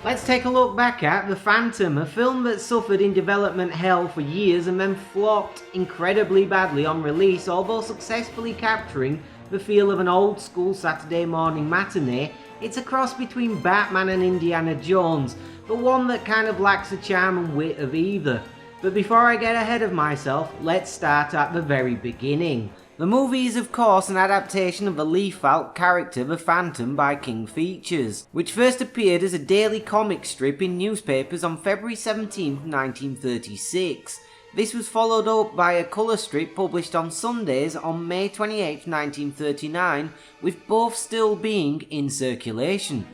Let's take a look back at The Phantom, a film that suffered in development hell for years and then flopped incredibly badly on release, although successfully capturing the feel of an old school Saturday morning matinee. It's a cross between Batman and Indiana Jones, but one that kind of lacks the charm and wit of either. But before I get ahead of myself, let's start at the very beginning. The movie is of course an adaptation of the Lee Falk character The Phantom by King Features, which first appeared as a daily comic strip in newspapers on February 17, 1936. This was followed up by a colour strip published on Sundays on May 28, 1939, with both still being in circulation.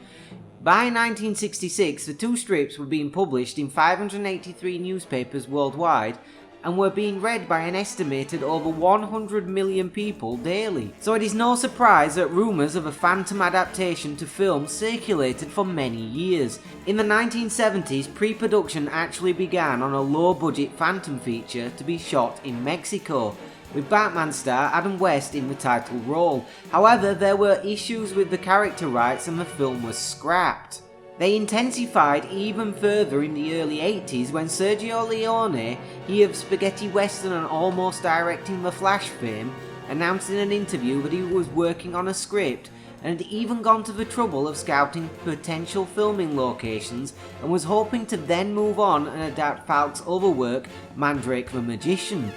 By 1966, the two strips were being published in 583 newspapers worldwide and were being read by an estimated over 100 million people daily. So it is no surprise that rumours of a Phantom adaptation to film circulated for many years. In the 1970s, pre-production actually began on a low-budget Phantom feature to be shot in Mexico, with Batman star Adam West in the title role. However, there were issues with the character rights and the film was scrapped. They intensified even further in the early 80s when Sergio Leone, he of spaghetti western and almost directing The Flash fame, announced in an interview that he was working on a script and had even gone to the trouble of scouting potential filming locations and was hoping to then move on and adapt Falk's other work, Mandrake the Magician.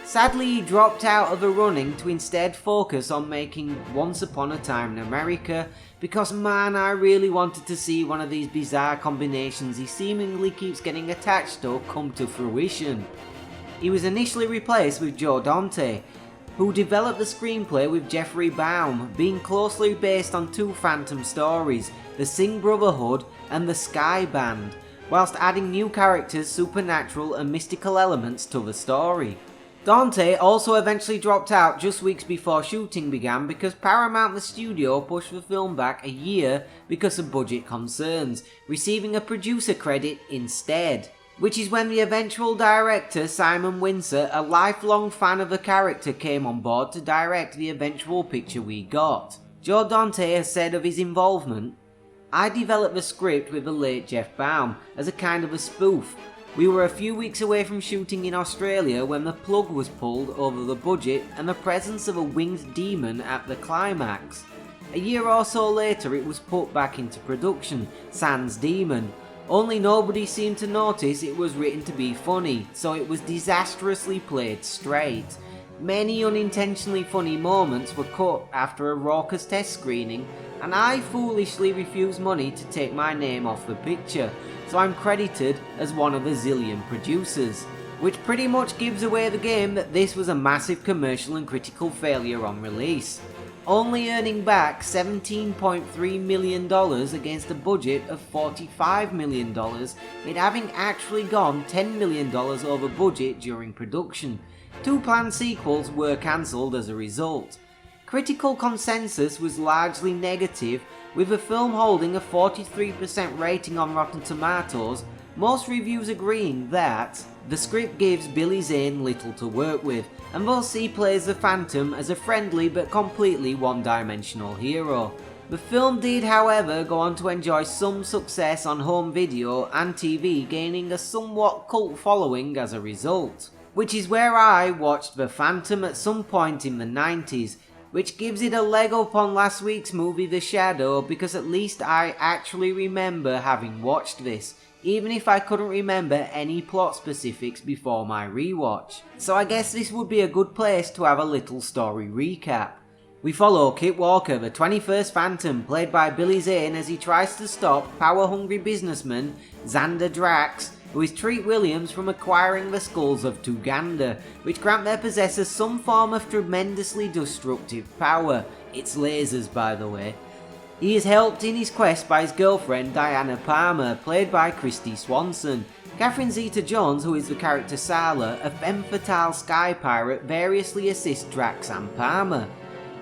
Sadly, he dropped out of the running to instead focus on making Once Upon a Time in America, because man, I really wanted to see one of these bizarre combinations he seemingly keeps getting attached to come to fruition. He was initially replaced with Joe Dante, who developed the screenplay with Jeffrey Baum, being closely based on two Phantom stories, the Singh Brotherhood and the Sky Band, whilst adding new characters, supernatural and mystical elements to the story. Dante also eventually dropped out just weeks before shooting began because Paramount the studio pushed the film back a year because of budget concerns, receiving a producer credit instead. Which is when the eventual director Simon Windsor, a lifelong fan of the character, came on board to direct the eventual picture we got. Joe Dante has said of his involvement, "I developed the script with the late Jeff Baum as a kind of a spoof. We were a few weeks away from shooting in Australia when the plug was pulled over the budget and the presence of a winged demon at the climax. A year or so later it was put back into production, sans demon, only nobody seemed to notice it was written to be funny, so it was disastrously played straight. Many unintentionally funny moments were cut after a raucous test screening, and I foolishly refused money to take my name off the picture, so I'm credited as one of a zillion producers." Which pretty much gives away the game that this was a massive commercial and critical failure on release, only earning back $17.3 million against a budget of $45 million, it having actually gone $10 million over budget during production. Two planned sequels were cancelled as a result. Critical consensus was largely negative, with the film holding a 43% rating on Rotten Tomatoes, most reviews agreeing that the script gives Billy Zane little to work with, and thus he plays the Phantom as a friendly but completely one-dimensional hero. The film did, however, go on to enjoy some success on home video and TV, gaining a somewhat cult following as a result. Which is where I watched The Phantom at some point in the 90s, which gives it a leg up on last week's movie The Shadow, because at least I actually remember having watched this, even if I couldn't remember any plot specifics before my rewatch. So I guess this would be a good place to have a little story recap. We follow Kit Walker, the 21st Phantom, played by Billy Zane, as he tries to stop power-hungry businessman Xander Drax, who is Treat Williams, from acquiring the skulls of Tuganda, which grant their possessors some form of tremendously destructive power. It's lasers, by the way. He is helped in his quest by his girlfriend Diana Palmer, played by Christy Swanson. Catherine Zeta-Jones, who is the character Sala, a femme fatale sky pirate, variously assists Drax and Palmer.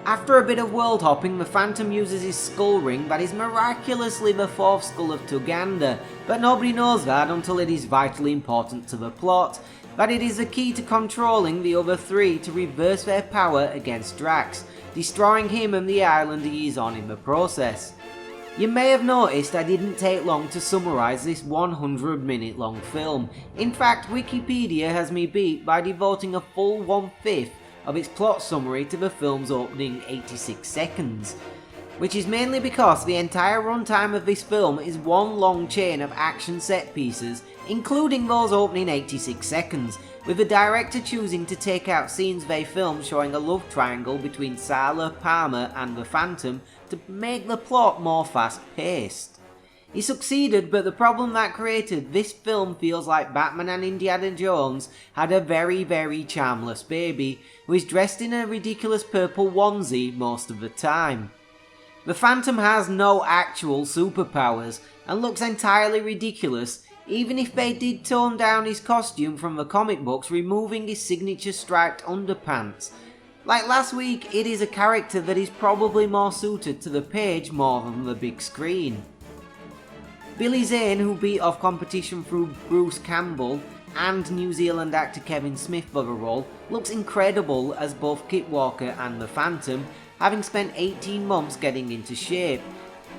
After a bit of world hopping, the Phantom uses his skull ring that is miraculously the fourth skull of Tuganda, but nobody knows that until it is vitally important to the plot, that it is the key to controlling the other three to reverse their power against Drax, destroying him and the island he is on in the process. You may have noticed I didn't take long to summarise this 100-minute long film. In fact, Wikipedia has me beat by devoting a full 1/5 of its plot summary to the film's opening 86 seconds. Which is mainly because the entire runtime of this film is one long chain of action set pieces, including those opening 86 seconds, with the director choosing to take out scenes they filmed showing a love triangle between Sala, Palmer and the Phantom to make the plot more fast-paced. He succeeded, but the problem that created this film feels like Batman and Indiana Jones had a very charmless baby who is dressed in a ridiculous purple onesie most of the time. The Phantom has no actual superpowers and looks entirely ridiculous, even if they did tone down his costume from the comic books, removing his signature striped underpants. Like last week, it is a character that is probably more suited to the page more than the big screen. Billy Zane, who beat off competition through Bruce Campbell and New Zealand actor Kevin Smith for the role, looks incredible as both Kit Walker and the Phantom, having spent 18 months getting into shape.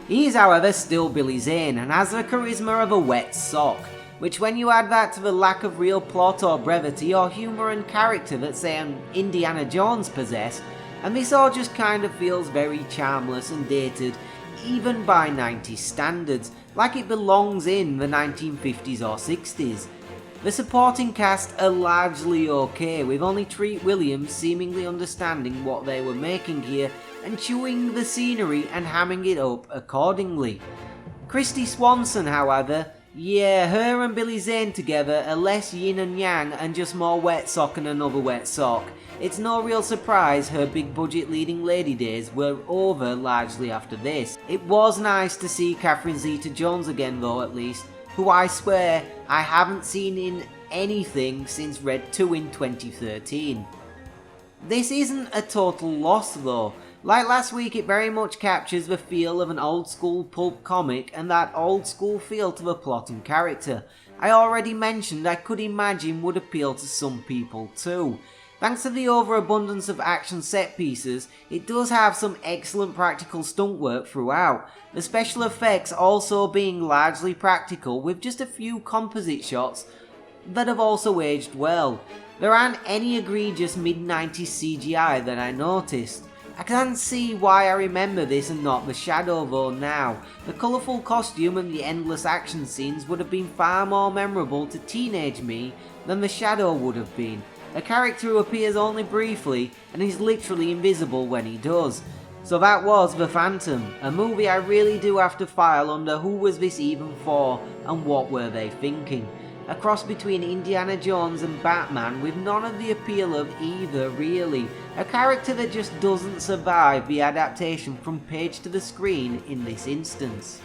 He is however still Billy Zane and has the charisma of a wet sock, which when you add that to the lack of real plot or brevity or humour and character that say Indiana Jones possess, and this all just kind of feels very charmless and dated, even by 90s standards, like it belongs in the 1950s or 60s. The supporting cast are largely okay, with only Treat Williams seemingly understanding what they were making here and chewing the scenery and hamming it up accordingly. Christy Swanson, however, yeah, her and Billy Zane together are less yin and yang and just more wet sock and another wet sock. It's no real surprise her big budget leading lady days were over largely after this. It was nice to see Catherine Zeta-Jones again though, at least, who I swear I haven't seen in anything since Red 2 in 2013. This isn't a total loss though. Like last week, it very much captures the feel of an old school pulp comic and that old school feel to the plot and character I already mentioned I could imagine would appeal to some people too. Thanks to the overabundance of action set pieces, it does have some excellent practical stunt work throughout, the special effects also being largely practical with just a few composite shots that have also aged well. There aren't any egregious mid-90s CGI that I noticed. I can't see why I remember this and not the Shadow though now. The colourful costume and the endless action scenes would have been far more memorable to teenage me than the Shadow would have been. A character who appears only briefly and is literally invisible when he does. So that was The Phantom, a movie I really do have to file under who was this even for and what were they thinking. A cross between Indiana Jones and Batman with none of the appeal of either really. A character that just doesn't survive the adaptation from page to the screen in this instance.